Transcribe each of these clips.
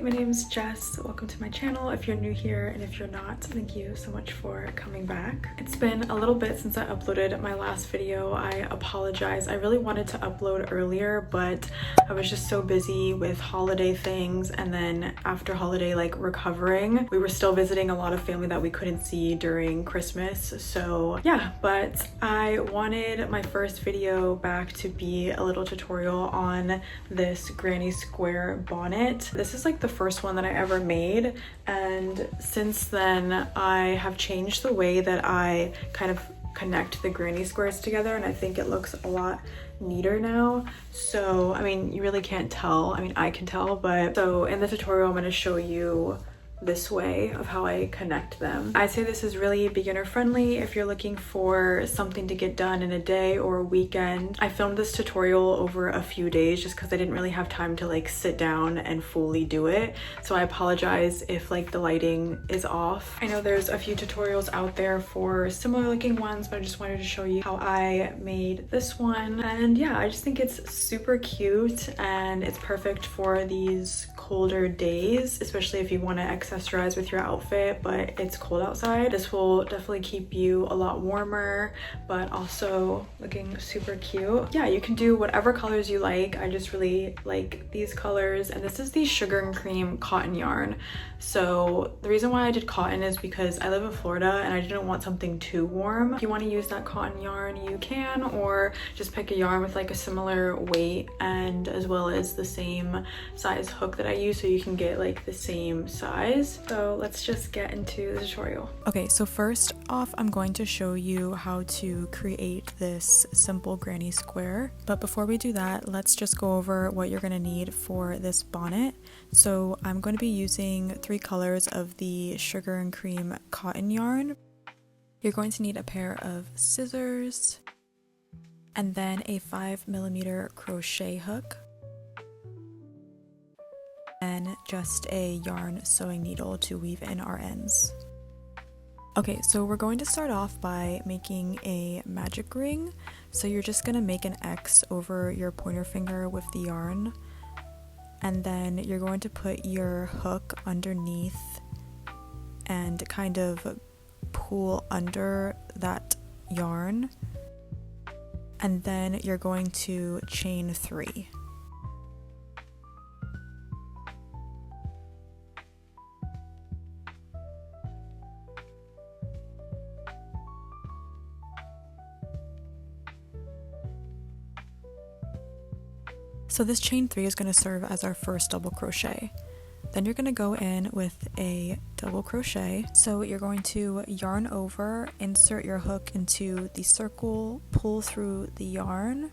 my name's Jess. Welcome to my channel if you're new here, and if you're not, thank you so much for coming back. It's been a little bit since I uploaded my last video. I apologize. I really wanted to upload earlier, but I was just so busy with holiday things, and then after holiday recovering, we were still visiting a lot of family that we couldn't see during Christmas. So yeah, but I wanted my first video back to be a little tutorial on this granny square bonnet. This is like the first one that I ever made, and since then I have changed the way that I kind of connect the granny squares together, and I think it looks a lot neater now. So I mean, you really can't tell. I mean, I can tell, but so in the tutorial I'm going to show you this way of how I connect them. I'd say this is really beginner friendly if you're looking for something to get done in a day or a weekend. I filmed this tutorial over a few days just because I didn't really have time to sit down and fully do it. So I apologize if the lighting is off. I know there's a few tutorials out there for similar looking ones, but I just wanted to show you how I made this one. And yeah, I just think it's super cute and it's perfect for these colder days, especially if you want to accessorize with your outfit but it's cold outside. This will definitely keep you a lot warmer, but also looking super cute. Yeah, you can do whatever colors you like. I just really like these colors, and this is the sugar and cream cotton yarn. So the reason why I did cotton is because I live in Florida and I didn't want something too warm. If you want to use that cotton yarn, you can, or just pick a yarn with a similar weight and as well as the same size hook that I use, so you can get the same size. So let's just get into the tutorial. Okay, so first off, I'm going to show you how to create this simple granny square. But before we do that, let's just go over what you're going to need for this bonnet. So I'm going to be using 3 colors of the sugar and cream cotton yarn. You're going to need a pair of scissors and then a 5mm crochet hook, and just a yarn sewing needle to weave in our ends. Okay, so we're going to start off by making a magic ring. So you're just gonna make an X over your pointer finger with the yarn, and then you're going to put your hook underneath and kind of pull under that yarn, and then you're going to chain 3. So this chain 3 is going to serve as our first double crochet. Then you're going to go in with a double crochet. So you're going to yarn over, insert your hook into the circle, pull through the yarn,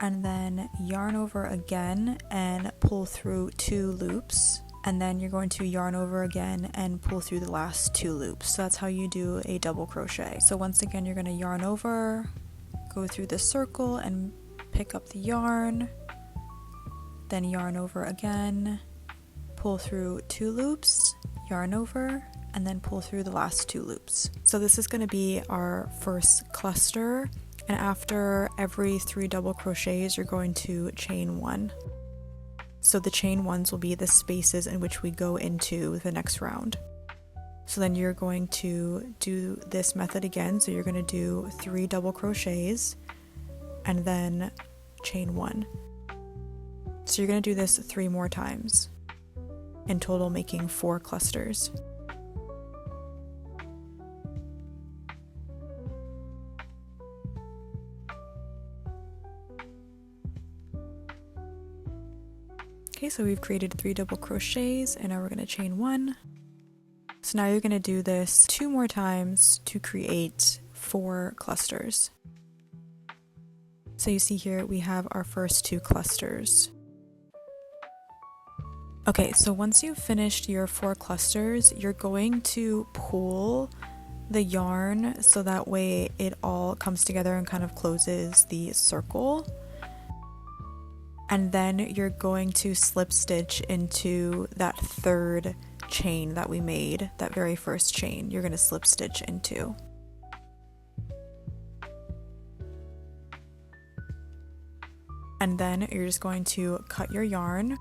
and then yarn over again and pull through 2 loops. And then you're going to yarn over again and pull through the last 2 loops. So that's how you do a double crochet. So once again, you're going to yarn over, go through the circle and pick up the yarn, then yarn over again, pull through 2 loops, yarn over, and then pull through the last 2 loops. So this is going to be our first cluster, and after every 3 double crochets you're going to chain 1. So the chain 1s will be the spaces in which we go into the next round. So then you're going to do this method again. So you're going to do 3 double crochets and then chain 1. So you're going to do this 3 more times, in total making 4 clusters. Okay, so we've created 3 double crochets, and now we're going to chain 1. So now you're going to do this 2 more times to create 4 clusters. So you see here we have our first 2 clusters. Okay, so once you've finished your 4 clusters, you're going to pull the yarn so that way it all comes together and kind of closes the circle. And then you're going to slip stitch into that 3rd chain that we made, that very first chain. You're going to slip stitch into. And then you're just going to cut your yarn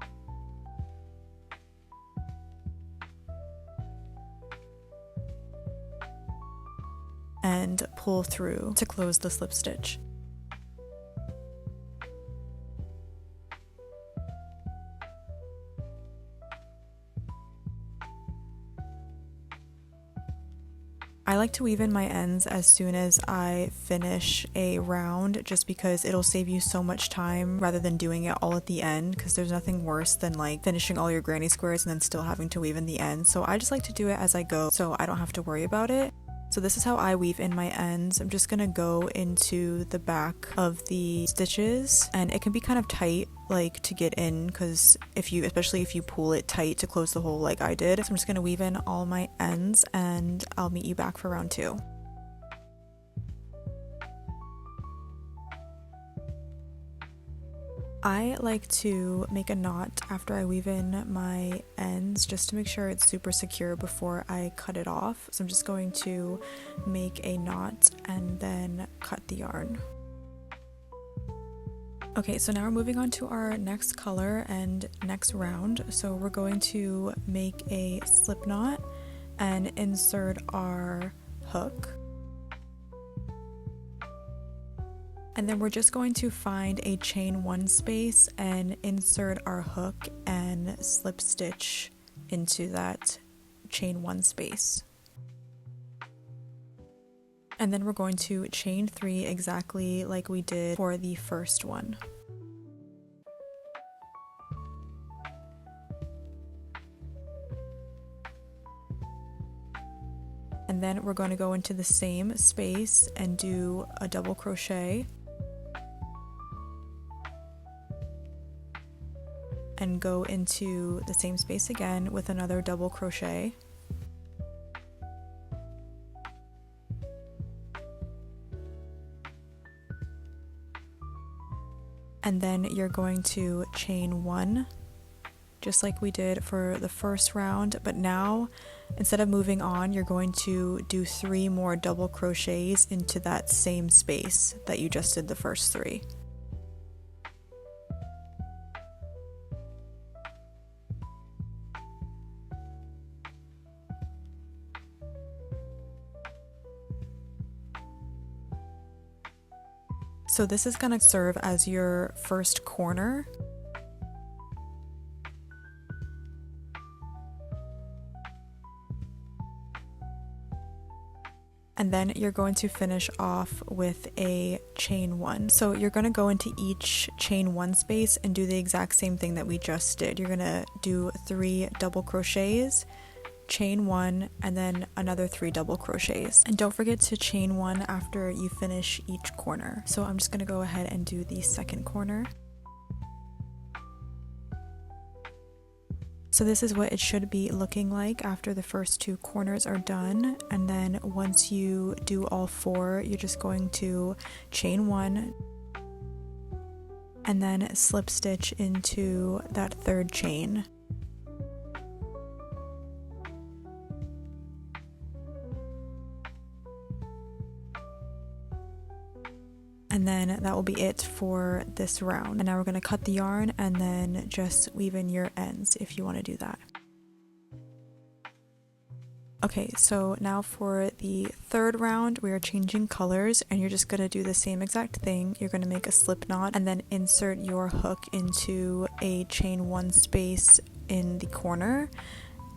and pull through to close the slip stitch. I like to weave in my ends as soon as I finish a round, just because it'll save you so much time rather than doing it all at the end, because there's nothing worse than like finishing all your granny squares and then still having to weave in the end. So I just like to do it as I go so I don't have to worry about it. So this is how I weave in my ends. I'm just gonna go into the back of the stitches, and it can be kind of tight like to get in, because especially if you pull it tight to close the hole like I did. So I'm just gonna weave in all my ends and I'll meet you back for round 2. I like to make a knot after I weave in my ends just to make sure it's super secure before I cut it off. So I'm just going to make a knot and then cut the yarn. Okay, so now we're moving on to our next color and next round. So we're going to make a slip knot and insert our hook. And then we're just going to find a chain 1 space and insert our hook and slip stitch into that chain 1 space. And then we're going to chain 3 exactly like we did for the first one. And then we're going to go into the same space and do a double crochet. And go into the same space again with another double crochet. And then you're going to chain 1 just like we did for the first round, but now instead of moving on, you're going to do 3 more double crochets into that same space that you just did the first 3. So this is going to serve as your first corner. And then you're going to finish off with a chain 1. So you're going to go into each chain 1 space and do the exact same thing that we just did. You're going to do 3 double crochets, chain 1, and then another 3 double crochets. And don't forget to chain 1 after you finish each corner. So I'm just going to go ahead and do the second corner. So this is what it should be looking like after the first 2 corners are done. And then once you do all 4, you're just going to chain 1 and then slip stitch into that 3rd chain. And then that will be it for this round. And now we're going to cut the yarn and then just weave in your ends if you want to do that. Okay, so now for the 3rd round, we are changing colors, and you're just going to do the same exact thing. You're going to make a slip knot and then insert your hook into a chain 1 space in the corner.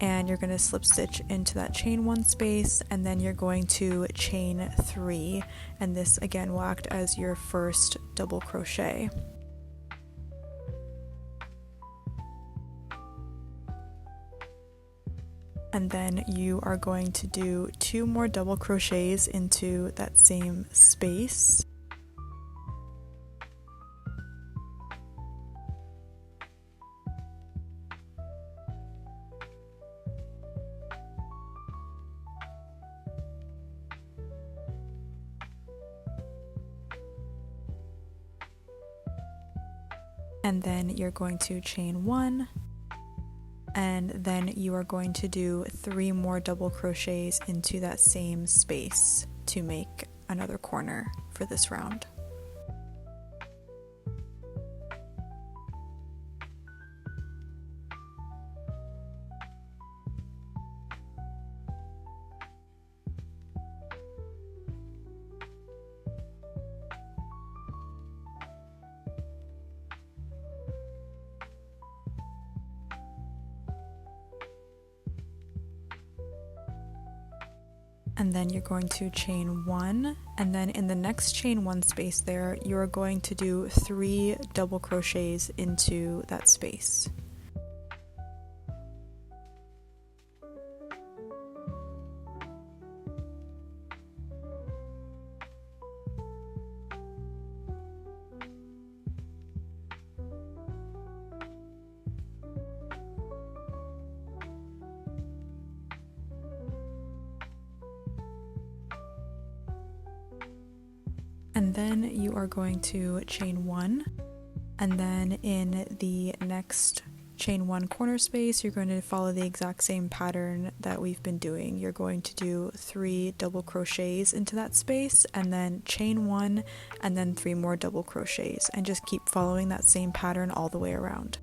And you're going to slip stitch into that chain 1 space, and then you're going to chain 3, and this again will act as your first double crochet. And then you are going to do 2 more double crochets into that same space. And then you're going to chain 1, and then you are going to do 3 more double crochets into that same space to make another corner for this round. and then you're going to chain 1, and then in the next chain 1 space there, you're going to do 3 double crochets into that space. And then you are going to chain 1, and then in the next chain 1 corner space you're going to follow the exact same pattern that we've been doing. You're going to do 3 double crochets into that space, and then chain 1, and then 3 more double crochets, and just keep following that same pattern all the way around.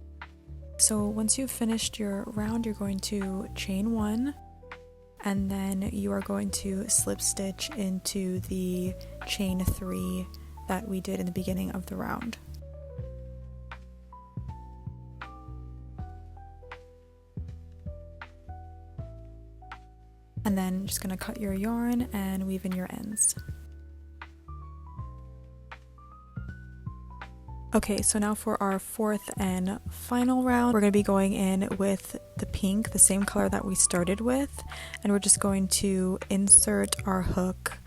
So once you've finished your round, you're going to chain 1, and then you are going to slip stitch into the chain 3 that we did in the beginning of the round. And then just going to cut your yarn and weave in your ends. Okay, so now for our 4th and final round, we're going to be going in with the pink, the same color that we started with, and we're just going to insert our hook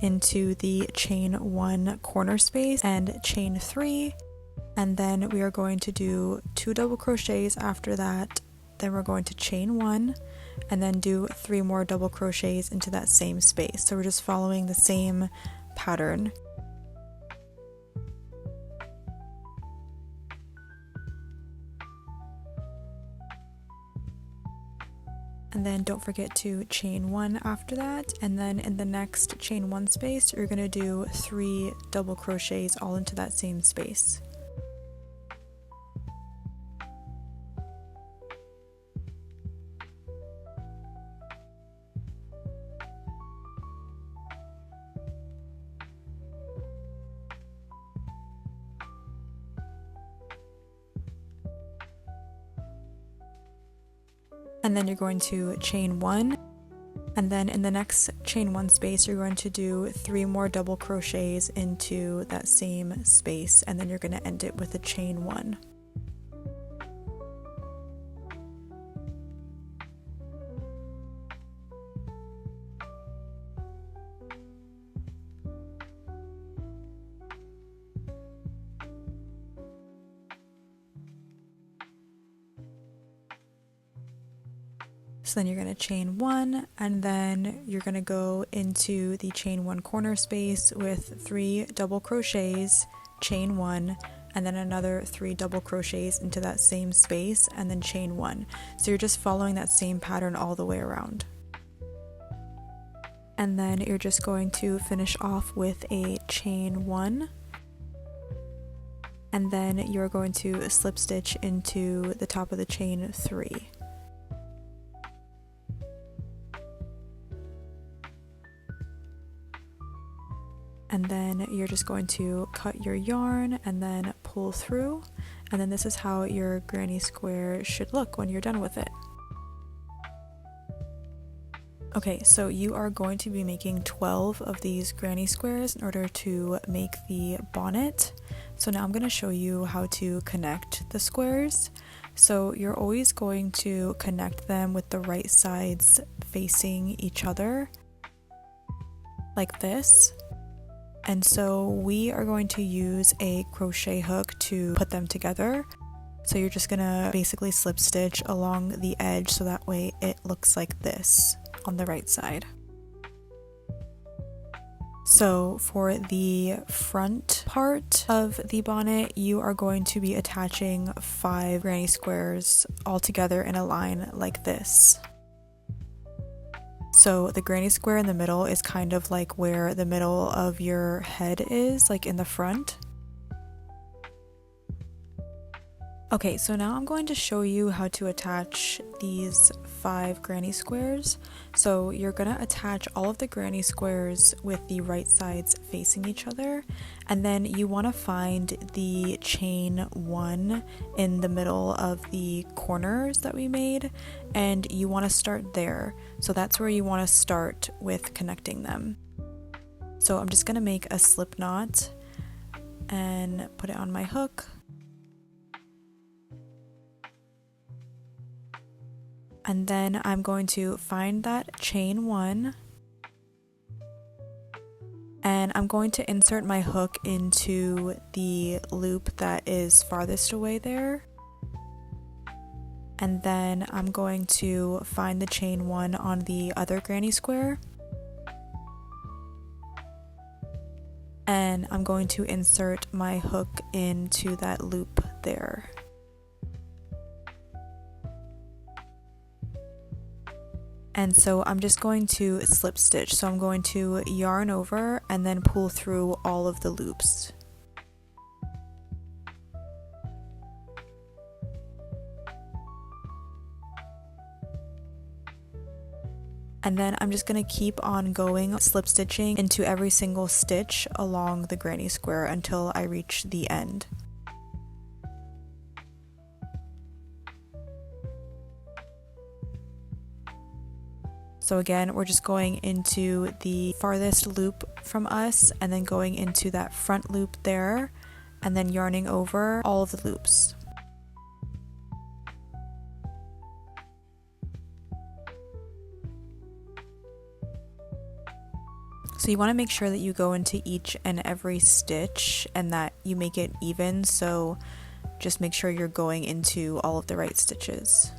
into the chain 1 corner space and chain 3, and then we are going to do 2 double crochets after that. Then we're going to chain 1 and then do 3 more double crochets into that same space. So we're just following the same pattern. And then don't forget to chain 1 after that, and then in the next chain 1 space you're going to do 3 double crochets all into that same space. And then you're going to chain 1, and then in the next chain 1 space you're going to do 3 more double crochets into that same space, and then you're going to end it with a chain 1. So then you're going to chain 1, and then you're going to go into the chain 1 corner space with 3 double crochets, chain 1, and then another 3 double crochets into that same space, and then chain 1. So you're just following that same pattern all the way around. And then you're just going to finish off with a chain 1, and then you're going to slip stitch into the top of the chain 3. And then you're just going to cut your yarn and then pull through, and then this is how your granny square should look when you're done with it. Okay, so you are going to be making 12 of these granny squares in order to make the bonnet. So now I'm going to show you how to connect the squares. So you're always going to connect them with the right sides facing each other, like this. And so we are going to use a crochet hook to put them together. So you're just gonna basically slip stitch along the edge so that way it looks like this on the right side. So for the front part of the bonnet, you are going to be attaching 5 granny squares all together in a line like this. So the granny square in the middle is kind of like where the middle of your head is, like in the front. Okay, so now I'm going to show you how to attach these 5 granny squares. So you're gonna attach all of the granny squares with the right sides facing each other, and then you want to find the chain 1 in the middle of the corners that we made, and you want to start there. So that's where you want to start with connecting them. So I'm just gonna make a slip knot and put it on my hook. And then I'm going to find that chain 1, and I'm going to insert my hook into the loop that is farthest away there. And then I'm going to find the chain 1 on the other granny square. And I'm going to insert my hook into that loop there. And so I'm just going to slip stitch. So I'm going to yarn over and then pull through all of the loops. And then I'm just going to keep on going, slip stitching into every single stitch along the granny square until I reach the end. So again, we're just going into the farthest loop from us and then going into that front loop there and then yarning over all of the loops. So you want to make sure that you go into each and every stitch and that you make it even, so just make sure you're going into all of the right stitches.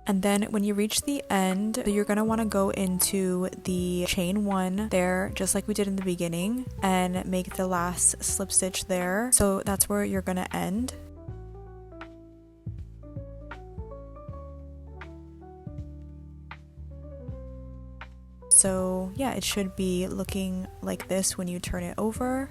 And then when you reach the end, you're going to want to go into the chain 1 there, just like we did in the beginning, and make the last slip stitch there. So that's where you're going to end. So yeah, it should be looking like this when you turn it over.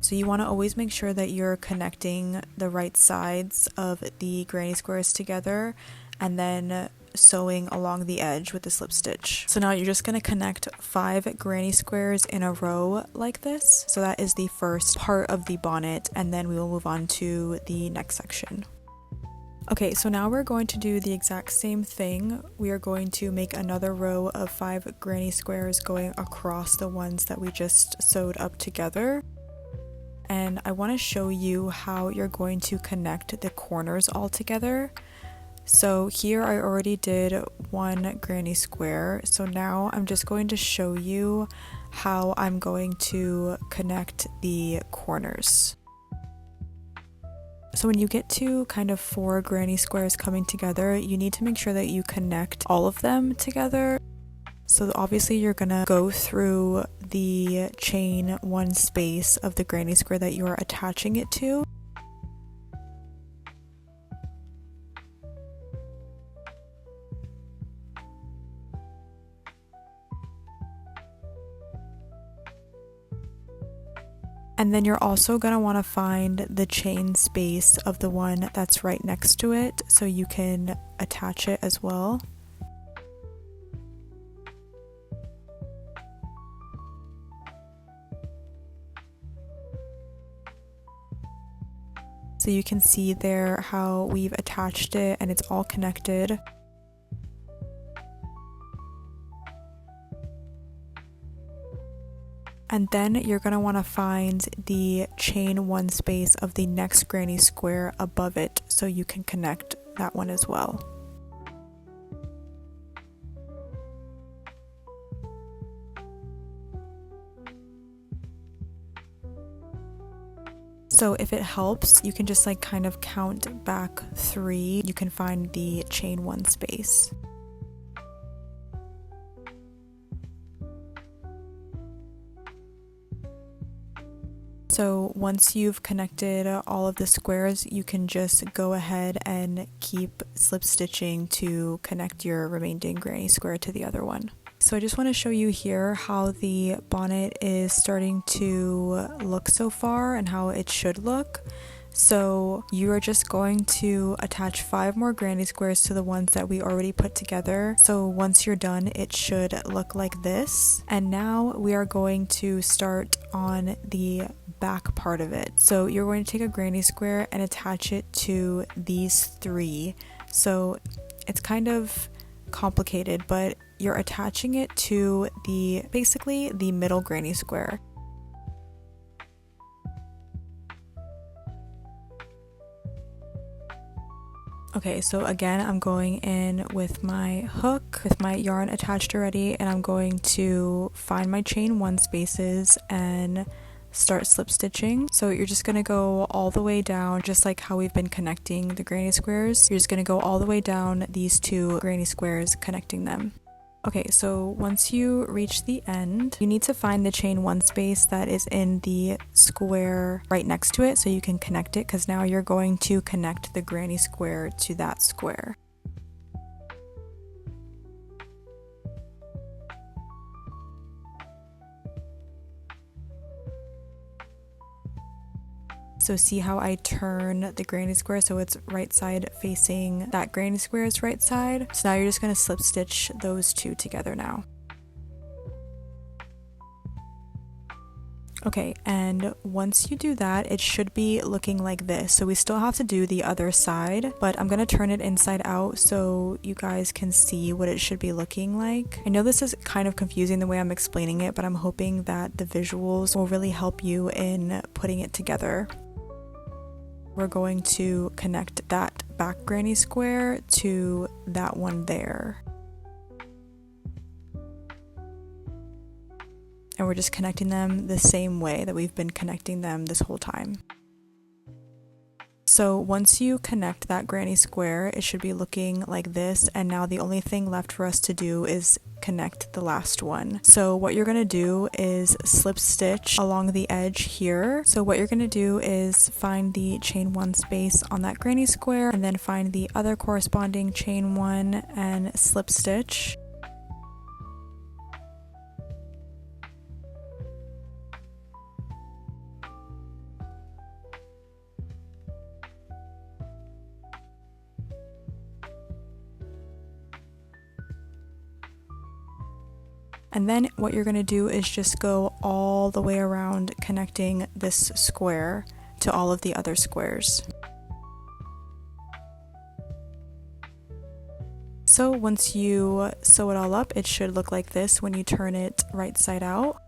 So you want to always make sure that you're connecting the right sides of the granny squares together and then sewing along the edge with the slip stitch. So now you're just going to connect 5 granny squares in a row like this. So that is the first part of the bonnet, and then we will move on to the next section. Okay, so now we're going to do the exact same thing. We are going to make another row of 5 granny squares going across the ones that we just sewed up together. And I want to show you how you're going to connect the corners all together. So here I already did 1 granny square, so now I'm just going to show you how I'm going to connect the corners. So when you get to kind of 4 granny squares coming together, you need to make sure that you connect all of them together. So obviously you're gonna go through the chain 1 space of the granny square that you are attaching it to. And then you're also going to want to find the chain space of the one that's right next to it so you can attach it as well. So you can see there how we've attached it and it's all connected. And then you're going to want to find the chain 1 space of the next granny square above it so you can connect that one as well. So if it helps, you can just like kind of count back 3. You can find the chain 1 space. So once you've connected all of the squares, you can just go ahead and keep slip stitching to connect your remaining granny square to the other one. So I just want to show you here how the bonnet is starting to look so far and how it should look. So you are just going to attach 5 more granny squares to the ones that we already put together. So once you're done, it should look like this. And now we are going to start on the back part of it. So you're going to take a granny square and attach it to these 3. So it's kind of complicated, but you're attaching it to basically the middle granny square. Okay, so again, I'm going in with my hook, with my yarn attached already, and I'm going to find my chain 1 spaces and start slip stitching. So you're just going to go all the way down, just like how we've been connecting the granny squares. You're just going to go all the way down these 2 granny squares, connecting them. Okay, so once you reach the end, you need to find the chain 1 space that is in the square right next to it so you can connect it, because now you're going to connect the granny square to that square. So see how I turn the granny square so it's right side facing that granny square's right side? So now you're just going to slip stitch those 2 together now. Okay, and once you do that, it should be looking like this. So we still have to do the other side, but I'm going to turn it inside out so you guys can see what it should be looking like. I know this is kind of confusing the way I'm explaining it, but I'm hoping that the visuals will really help you in putting it together. We're going to connect that back granny square to that one there. And we're just connecting them the same way that we've been connecting them this whole time. So once you connect that granny square, it should be looking like this, and now the only thing left for us to do is connect the last one. So what you're going to do is slip stitch along the edge here. So what you're going to do is find the chain 1 space on that granny square, and then find the other corresponding chain 1 and slip stitch. And then what you're going to do is just go all the way around, connecting this square to all of the other squares. So once you sew it all up, it should look like this when you turn it right side out.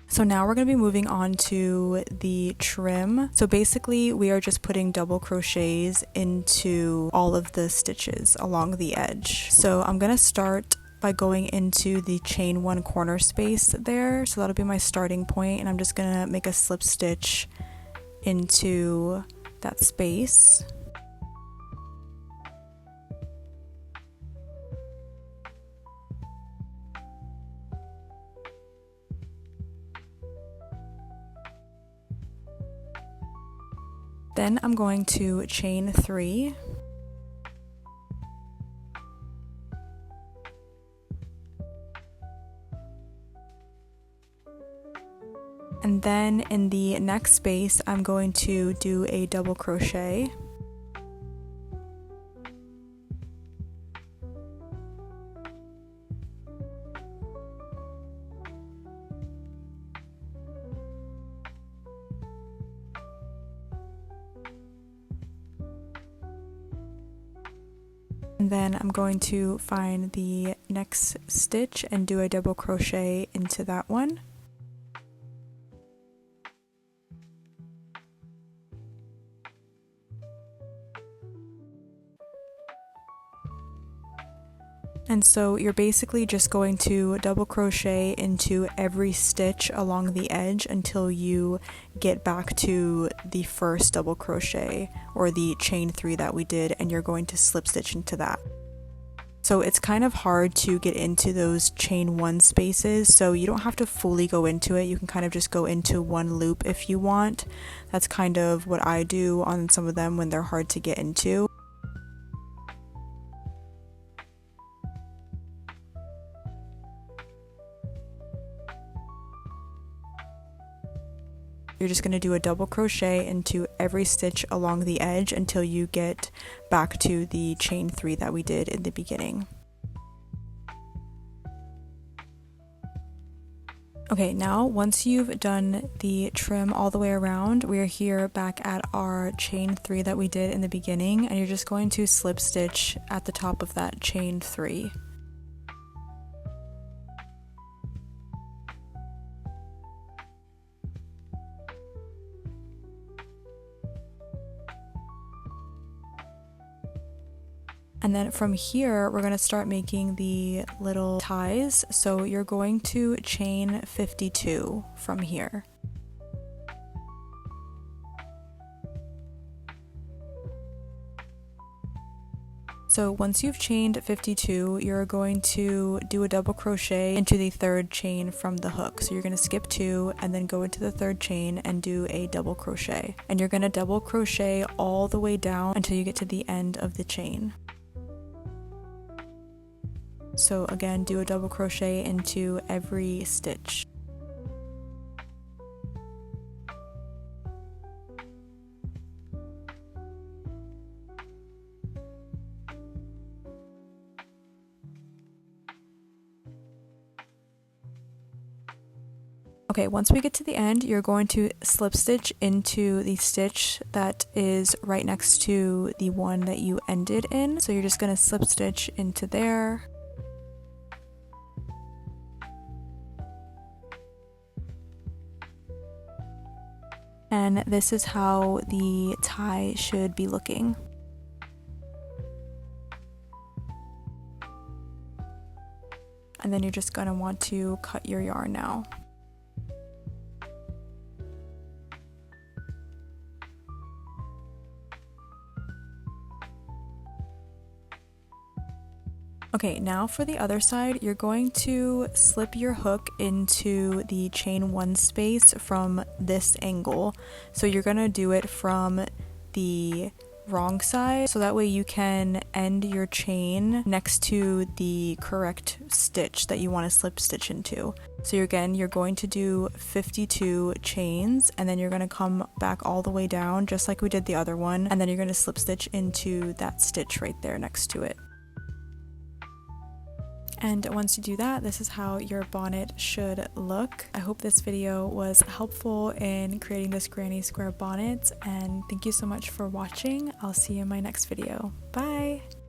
So now we're going to be moving on to the trim. So basically we are just putting double crochets into all of the stitches along the edge. So I'm going to start by going into the chain 1 corner space there. So that'll be my starting point, and I'm just going to make a slip stitch into that space. Then I'm going to chain 3. And then in the next space, I'm going to do a double crochet. And then I'm going to find the next stitch and do a double crochet into that one. And so you're basically just going to double crochet into every stitch along the edge until you get back to the first double crochet or the chain 3 that we did, and you're going to slip stitch into that. So it's kind of hard to get into those chain one spaces, so you don't have to fully go into it. You can kind of just go into one loop if you want. That's kind of what I do on some of them when they're hard to get into. You're just going to do a double crochet into every stitch along the edge until you get back to the chain 3 that we did in the beginning. Okay, now once you've done the trim all the way around, we're here back at our chain 3 that we did in the beginning, and you're just going to slip stitch at the top of that chain 3. And then from here, we're going to start making the little ties. So you're going to chain 52 from here. So once you've chained 52, you're going to do a double crochet into the 3rd chain from the hook. So you're going to skip 2 and then go into the 3rd chain and do a double crochet. And you're going to double crochet all the way down until you get to the end of the chain. So again, do a double crochet into every stitch. Okay, once we get to the end, you're going to slip stitch into the stitch that is right next to the one that you ended in. So you're just going to slip stitch into there. And this is how the tie should be looking. And then you're just going to want to cut your yarn now. Okay, now for the other side, you're going to slip your hook into the chain 1 space from this angle. So you're going to do it from the wrong side, so that way you can end your chain next to the correct stitch that you want to slip stitch into. So you're going to do 52 chains, and then you're going to come back all the way down just like we did the other one, and then you're going to slip stitch into that stitch right there next to it. And once you do that, this is how your bonnet should look. I hope this video was helpful in creating this granny square bonnet, and thank you so much for watching. I'll see you in my next video. Bye!